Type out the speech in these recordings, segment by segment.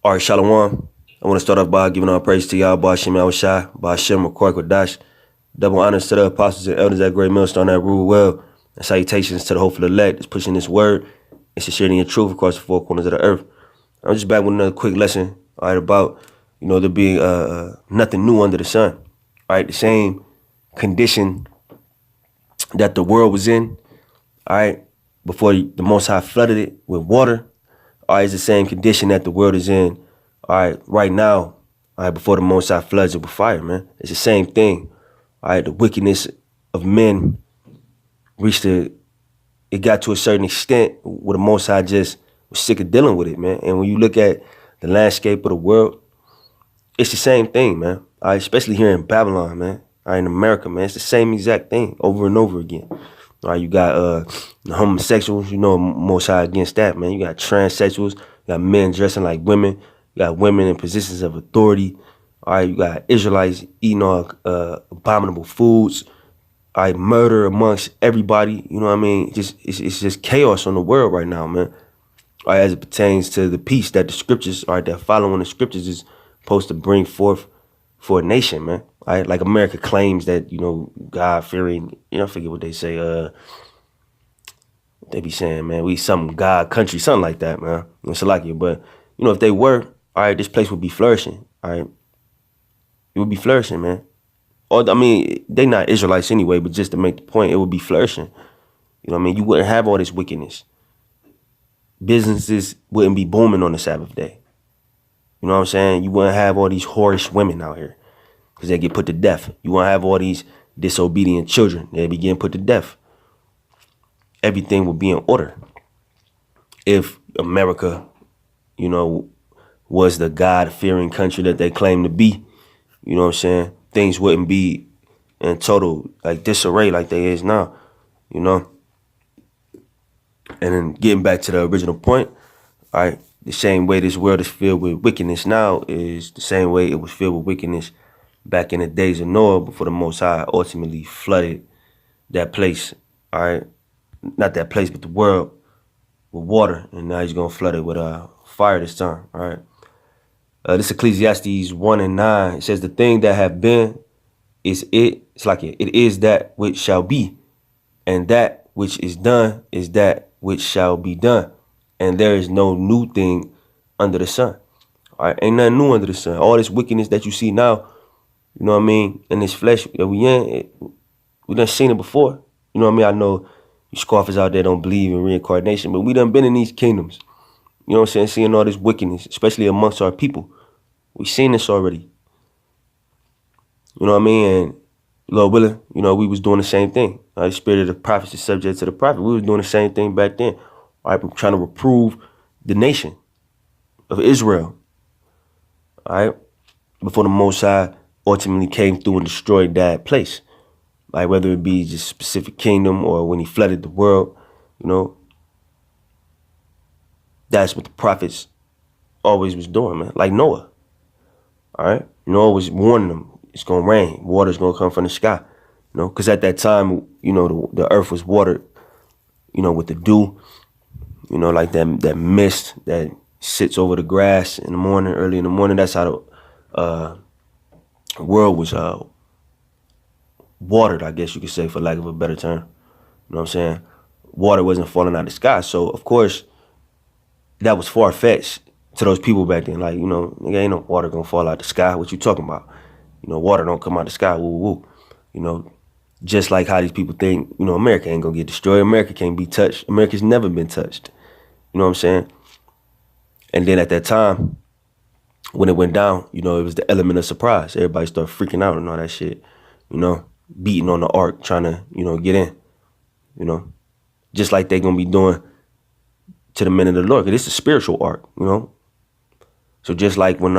All right, Shalom. I want to start off by giving all praise to y'all, Ba'Shem Yahushai, Ba'Shem McCoy Kodash. Double honors to the apostles and elders at Great Millstone that rule well. And salutations to the hopeful elect that's pushing this word and sincerity and truth across the four corners of the earth. I'm just back with another quick lesson, all right, about, there being nothing new under the sun. All right, the same condition that the world was in, all right, before the Most High flooded it with water. All right, it's the same condition that the world is in, all right, right now, all right, before the Most High floods it with fire, man. It's the same thing. All right, the wickedness of men it got to a certain extent where the Most High just was sick of dealing with it, man. And when you look at the landscape of the world, it's the same thing, man. All right, especially here in Babylon, man. All right, in America, man, it's the same exact thing over and over again. All right, you got the homosexuals, Most High against that, man. You got transsexuals, you got men dressing like women, you got women in positions of authority. All right, you got Israelites eating all abominable foods. All right, murder amongst everybody. You know what I mean? It's just chaos on the world right now, man. All right, as it pertains to the peace that the scriptures, all right, that following the scriptures is supposed to bring forth for a nation, man. All right, like America claims that, God fearing, I forget what they say. They be saying, man, we some God country, something like that, man. It's like it, but if they were, all right, this place would be flourishing. All right, it would be flourishing, man. Or they not Israelites anyway, but just to make the point, it would be flourishing. You know what I mean? You wouldn't have all this wickedness. Businesses wouldn't be booming on the Sabbath day. You know what I'm saying? You wouldn't have all these whorish women out here because they get put to death. You won't have all these disobedient children. They be getting put to death. Everything would be in order if America, was the God-fearing country that they claim to be. You know what I'm saying? Things wouldn't be in total like disarray like they is now, And then getting back to the original point, all right, the same way this world is filled with wickedness now is the same way it was filled with wickedness back in the days of Noah before the Most High ultimately flooded that place, all right? Not that place, but the world with water, and now he's going to flood it with fire this time, all right? This Ecclesiastes 1:9. It says, the thing that have been is it. It's like it is that which shall be. And that which is done is that which shall be done. And there is no new thing under the sun. All right, ain't nothing new under the sun. All this wickedness that you see now, you know what I mean, in this flesh that we in, we done seen it before. You know what I mean? I know you scoffers out there don't believe in reincarnation, but we done been in these kingdoms. You know what I'm saying? Seeing all this wickedness, especially amongst our people. We seen this already. You know what I mean? And Lord willing, we was doing the same thing. The spirit of the prophets is subject to the prophet. We was doing the same thing back then. All right, we're trying to reprove the nation of Israel. All right, before the Most High ultimately came through and destroyed that place. Like whether it be just a specific kingdom or when he flooded the world, that's what the prophets always was doing, man. Like Noah. All right, Noah was warning them, it's gonna rain, water's gonna come from the sky, because at that time, the earth was watered, with the dew, like that mist that sits over the grass in the morning, early in the morning. That's how the world was watered, I guess you could say, for lack of a better term. You know what I'm saying? Water wasn't falling out of the sky, so of course that was far-fetched to those people back then. Like, nigga, ain't no water gonna fall out the sky. What you talking about? Water don't come out the sky. Woo, woo. Just like how these people think, America ain't gonna get destroyed. America can't be touched. America's never been touched. You know what I'm saying? And then at that time, when it went down, it was the element of surprise. Everybody started freaking out and all that shit, beating on the ark, trying to, get in, just like they gonna be doing to the men of the Lord. 'Cause it's a spiritual ark, So just like when,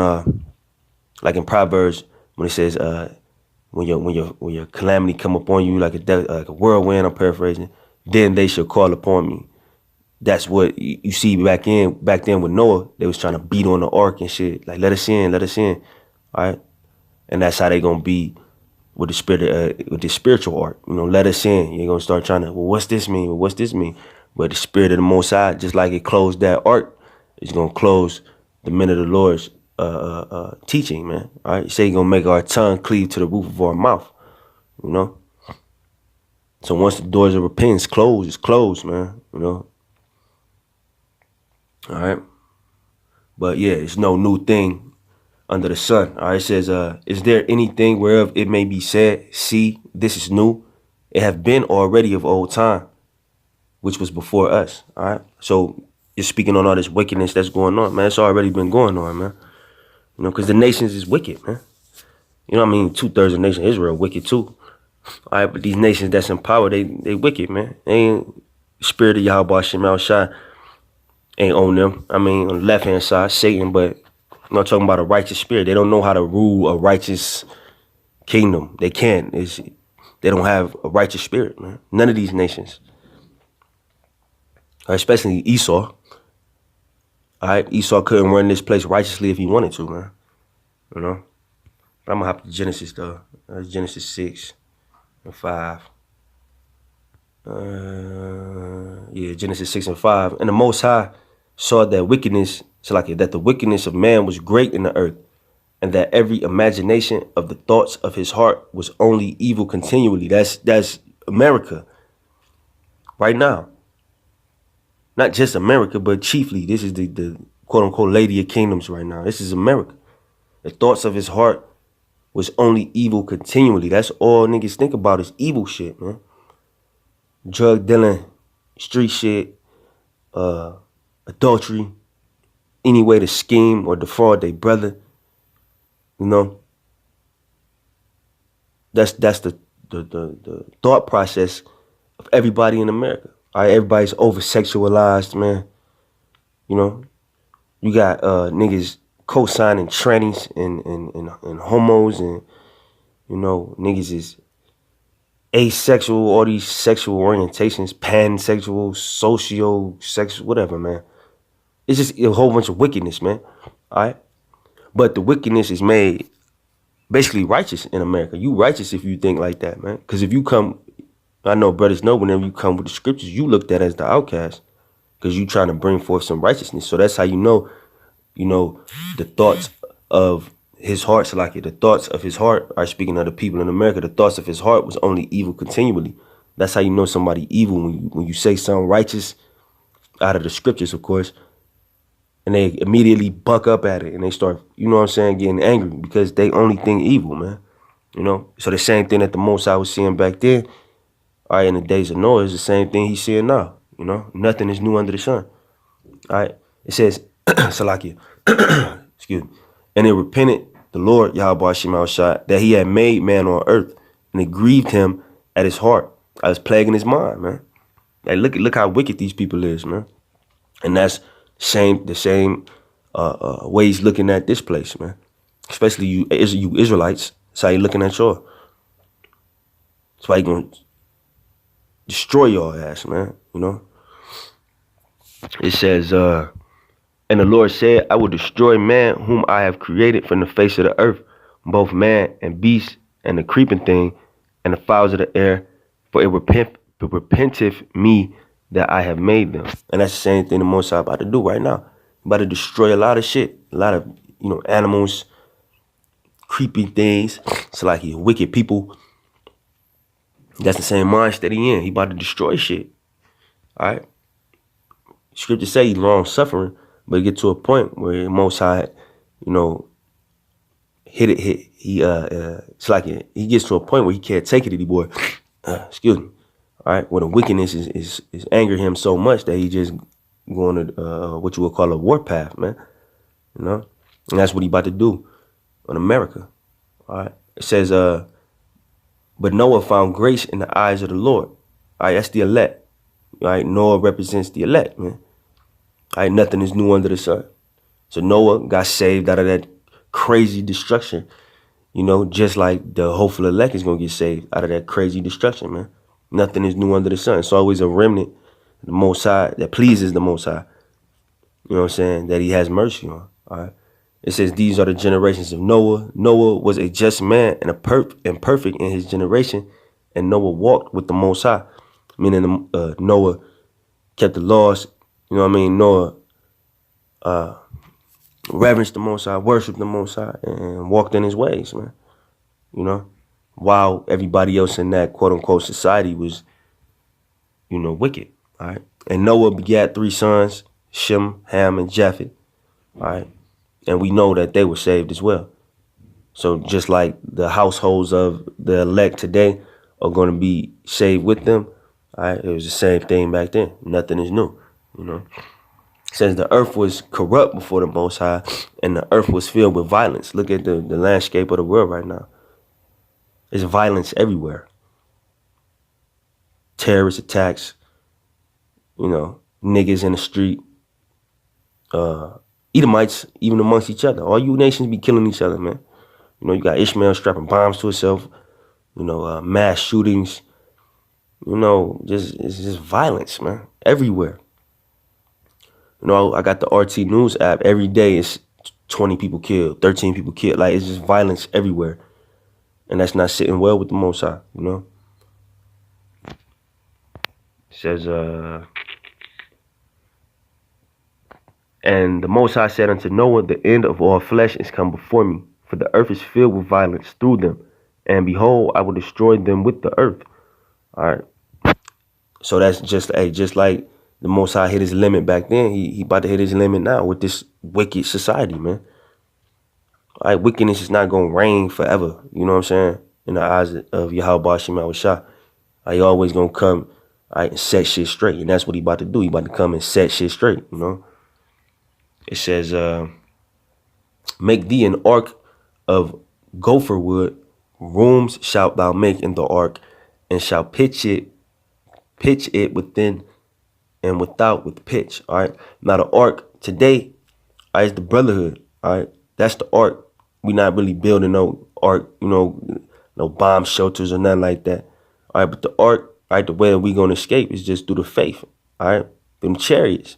like in Proverbs, when it says, when your calamity come upon you like a whirlwind, I'm paraphrasing, then they shall call upon me. That's what you see back then with Noah. They was trying to beat on the ark and shit, like let us in, all right. And that's how they gonna be with the spirit, with the spiritual ark. Let us in. You're gonna start trying to, well, what's this mean? But the spirit of the Most High, just like it closed that ark, it's gonna close the men of the Lord's teaching, man. All right, he said he's gonna make our tongue cleave to the roof of our mouth. You know. So once the doors of repentance close, it's closed, man. You know. All right. But yeah, it's no new thing under the sun. All right. It says, is there anything whereof it may be said, see, this is new? It have been already of old time, which was before us. All right. So you're speaking on all this wickedness that's going on, man. It's already been going on, man. You know, because the nations is wicked, man. You know what I mean? 2/3 of the nation of Israel wicked too. All right, but these nations that's in power, they wicked, man. They ain't spirit of Yahweh Shema Shai ain't on them. I mean, on the left hand side, Satan, but I'm not talking about a righteous spirit. They don't know how to rule a righteous kingdom. They can't. They don't have a righteous spirit, man. None of these nations. Especially Esau. All right, Esau couldn't run this place righteously if he wanted to, man. You know? But I'm going to hop to Genesis, though. Genesis 6 and 5. Genesis 6 and 5. And the Most High saw that wickedness, that the wickedness of man was great in the earth, and that every imagination of the thoughts of his heart was only evil continually. That's America right now. Not just America, but chiefly, this is the quote-unquote Lady of Kingdoms right now. This is America. The thoughts of his heart was only evil continually. That's all niggas think about is evil shit, man. Drug dealing, street shit, adultery, any way to scheme or defraud their brother. You know, that's the thought process of everybody in America. All right, everybody's over-sexualized, man. You know, you got niggas co-signing trannies and homos, and you know, niggas is asexual, all these sexual orientations, pansexual, socio-sexual, whatever, man. It's just a whole bunch of wickedness, man. All right, but the wickedness is made basically righteous in America. You righteous if you think like that, man. Because if you come, I know brothers know whenever you come with the scriptures, you looked at as the outcast because you trying to bring forth some righteousness. So that's how you know, the thoughts of his heart, the thoughts of his heart are speaking of the people in America. The thoughts of his heart was only evil continually. That's how you know somebody evil when you say something righteous out of the scriptures, of course, and they immediately buck up at it and they start, you know what I'm saying, getting angry because they only think evil, man. You know, so the same thing that the Most High was seeing back then, all right, in the days of Noah, is the same thing he's seeing now. You know, nothing is new under the sun. All right, it says, Salakia, excuse me, and it repented the Lord Yahweh Shema Shai that he had made man on earth, and it grieved him at his heart. I was plaguing his mind, man. Like look how wicked these people is, man. And that's the same ways looking at this place, man. Especially you Israelites. That's how you looking at y'all. That's why you gonna destroy your ass, man. You know. It says, and the Lord said, I will destroy man whom I have created from the face of the earth, both man and beast, and the creeping thing, and the fowls of the air, for it repenteth me that I have made them. And that's the same thing the Most High about to do right now. About to destroy a lot of shit, a lot of, animals, creepy things. It's like he wicked people. That's the same mindset he in. He about to destroy shit. All right. Scripture say he's long suffering, but it get to a point where Most High, it's like he gets to a point where he can't take it anymore. Excuse me. All right, where the wickedness is angering him so much that he just going to what you would call a warpath, man. You know, and that's what he about to do on America. All right, it says, but Noah found grace in the eyes of the Lord. All right, that's the elect. All right, Noah represents the elect, man. All right, nothing is new under the sun. So Noah got saved out of that crazy destruction, just like the hopeful elect is going to get saved out of that crazy destruction, man. Nothing is new under the sun. It's always a remnant, the Most High, that pleases the Most High. You know what I'm saying? That he has mercy on. All right. It says, these are the generations of Noah. Noah was a just man and perfect in his generation. And Noah walked with the Most High. Meaning Noah kept the laws. You know what I mean? Noah reverenced the Most High, worshiped the Most High, and walked in his ways, man. You know, while everybody else in that quote unquote society was, wicked. All right. And Noah begat 3 sons, Shem, Ham, and Japheth. All right. And we know that they were saved as well. So just like the households of the elect today are going to be saved with them, all right, it was the same thing back then. Nothing is new, It says the earth was corrupt before the Most High, and the earth was filled with violence. Look at the landscape of the world right now. There's violence everywhere. Terrorist attacks, niggas in the street, Edomites even amongst each other. All you nations be killing each other, man. You got Ishmael strapping bombs to himself, mass shootings, it's just violence, man, everywhere. I got the RT News app. Every day it's 20 people killed, 13 people killed. Like, it's just violence everywhere. And that's not sitting well with the Most High, It says, and the Most High said unto Noah, the end of all flesh is come before me, for the earth is filled with violence through them. And behold, I will destroy them with the earth. All right. So that's just like the Most High hit his limit back then. He about to hit his limit now with this wicked society, man. All right, wickedness is not going to reign forever. You know what I'm saying? In the eyes of Yahweh Bashim Shah. He always going to come, and set shit straight. And that's what he about to do. He about to come and set shit straight, It says, make thee an ark of gopher wood. Rooms shalt thou make in the ark, and shall pitch it within and without with pitch. All right. Now the ark today, is the brotherhood. All right. That's the ark. We not really building no ark, no bomb shelters or nothing like that. All right. But the ark, the way we gonna escape is just through the faith. All right. Them chariots.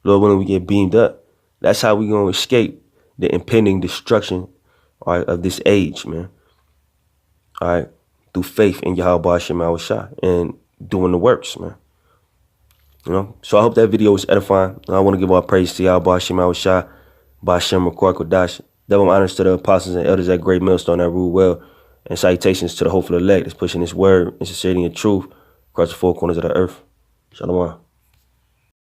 Lord willing, we get beamed up. That's how we gonna escape the impending destruction, of this age, man. All right, through faith in Yahweh Bashim Shah and doing the works, man. So I hope that video was edifying. I want to give all praise to Yahweh Bashim Shah, Bashem Rakor Kodash. Double honors to the apostles and elders at Great Millstone that rule well, and salutations to the hopeful elect that's pushing this word in sincerity and truth across the 4 corners of the earth. Shalom.